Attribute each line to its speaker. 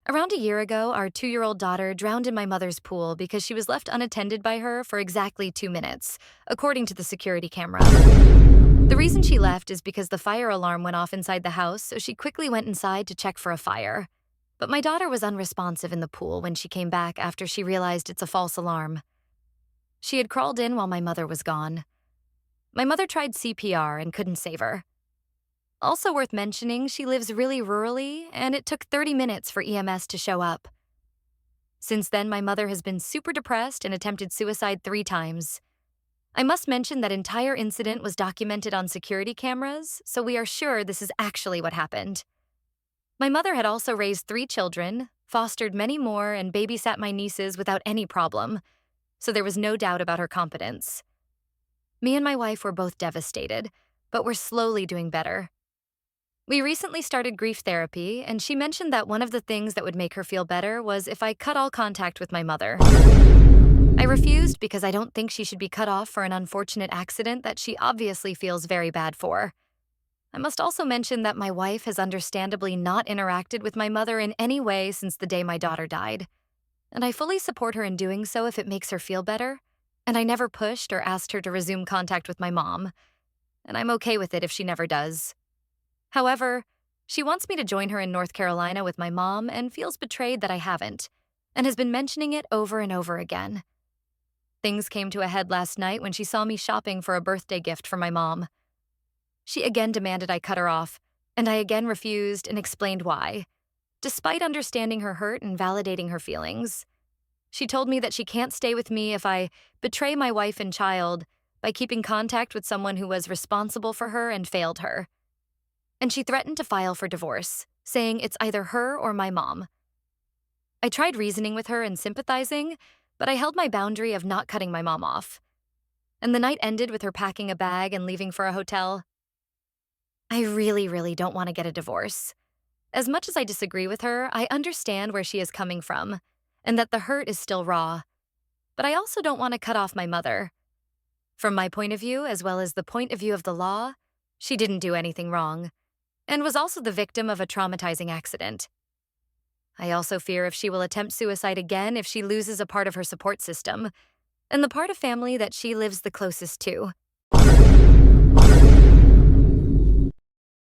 Speaker 1: Around a year ago, our 2-year-old daughter drowned in my mother's pool because she was left unattended by her for exactly 2 minutes, according to the security camera. The reason she left is because the fire alarm went off inside the house, so she quickly went inside to check for a fire. But my daughter was unresponsive in the pool when she came back after she realized it's a false alarm. She had crawled in while my mother was gone. My mother tried CPR and couldn't save her. Also worth mentioning, she lives really rurally, and it took 30 minutes for EMS to show up. Since then, my mother has been super depressed and attempted suicide 3 times. I must mention that entire incident was documented on security cameras, so we are sure this is actually what happened. My mother had also raised 3 children, fostered many more, and babysat my nieces without any problem, so there was no doubt about her competence. Me and my wife were both devastated, but we're slowly doing better. We recently started grief therapy, and she mentioned that one of the things that would make her feel better was if I cut all contact with my mother. I refused because I don't think she should be cut off for an unfortunate accident that she obviously feels very bad for. I must also mention that my wife has understandably not interacted with my mother in any way since the day my daughter died, and I fully support her in doing so if it makes her feel better, and I never pushed or asked her to resume contact with my mom, and I'm okay with it if she never does. However, she wants me to join her in North Carolina with my mom and feels betrayed that I haven't, and has been mentioning it over and over again. Things came to a head last night when she saw me shopping for a birthday gift for my mom. She again demanded I cut her off, and I again refused and explained why, despite understanding her hurt and validating her feelings. She told me that she can't stay with me if I betray my wife and child by keeping contact with someone who was responsible for her and failed her. And she threatened to file for divorce, saying it's either her or my mom. I tried reasoning with her and sympathizing, but I held my boundary of not cutting my mom off. And the night ended with her packing a bag and leaving for a hotel. I really don't want to get a divorce. As much as I disagree with her, I understand where she is coming from, and that the hurt is still raw. But I also don't want to cut off my mother. From my point of view, as well as the point of view of the law, she didn't do anything wrong, and was also the victim of a traumatizing accident. I also fear if she will attempt suicide again if she loses a part of her support system, and the part of family that she lives the closest to.